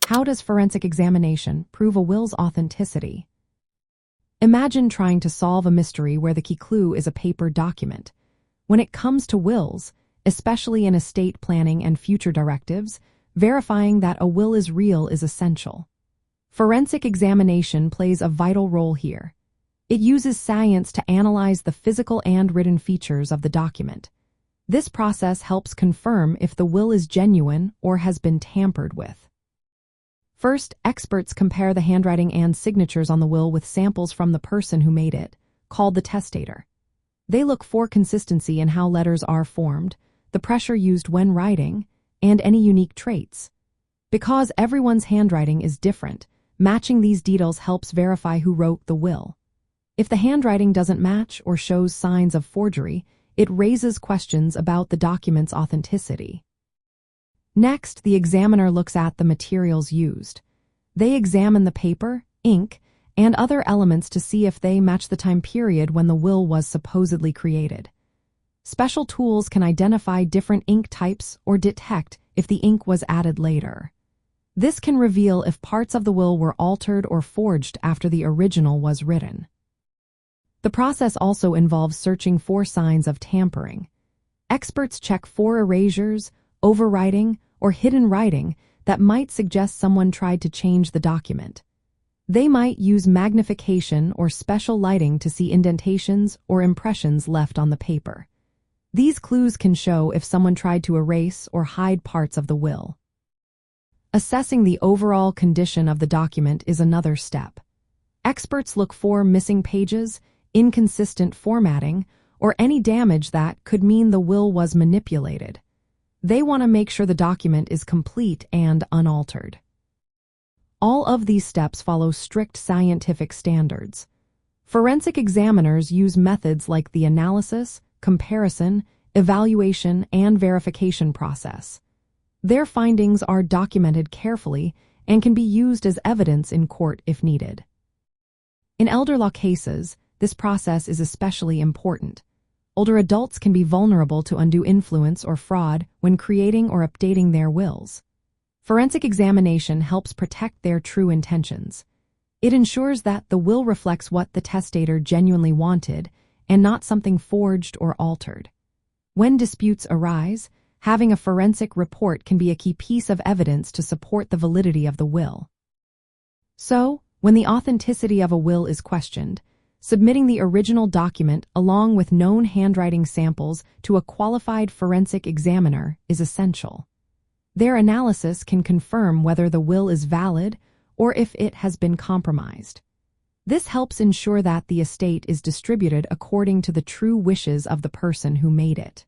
How does forensic examination prove a will's authenticity? Imagine trying to solve a mystery where the key clue is a paper document. When it comes to wills, especially in estate planning and future directives, verifying that a will is real is essential. Forensic examination plays a vital role here. It uses science to analyze the physical and written features of the document. This process helps confirm if the will is genuine or has been tampered with. First, experts compare the handwriting and signatures on the will with samples from the person who made it, called the testator. They look for consistency in how letters are formed, the pressure used when writing, and any unique traits. Because everyone's handwriting is different, matching these details helps verify who wrote the will. If the handwriting doesn't match or shows signs of forgery, it raises questions about the document's authenticity. Next, the examiner looks at the materials used. They examine the paper, ink, and other elements to see if they match the time period when the will was supposedly created. Special tools can identify different ink types or detect if the ink was added later. This can reveal if parts of the will were altered or forged after the original was written. The process also involves searching for signs of tampering. Experts check for erasures, overwriting, or hidden writing that might suggest someone tried to change the document. They might use magnification or special lighting to see indentations or impressions left on the paper. These clues can show if someone tried to erase or hide parts of the will. Assessing the overall condition of the document is another step. Experts look for missing pages, inconsistent formatting, or any damage that could mean the will was manipulated. They want to make sure the document is complete and unaltered. All of these steps follow strict scientific standards. Forensic examiners use methods like the analysis, comparison, evaluation, and verification process. Their findings are documented carefully and can be used as evidence in court if needed. In elder law cases, this process is especially important. Older adults can be vulnerable to undue influence or fraud when creating or updating their wills. Forensic examination helps protect their true intentions. It ensures that the will reflects what the testator genuinely wanted and not something forged or altered. When disputes arise, having a forensic report can be a key piece of evidence to support the validity of the will. So, when the authenticity of a will is questioned, submitting the original document along with known handwriting samples to a qualified forensic examiner is essential. Their analysis can confirm whether the will is valid or if it has been compromised. This helps ensure that the estate is distributed according to the true wishes of the person who made it.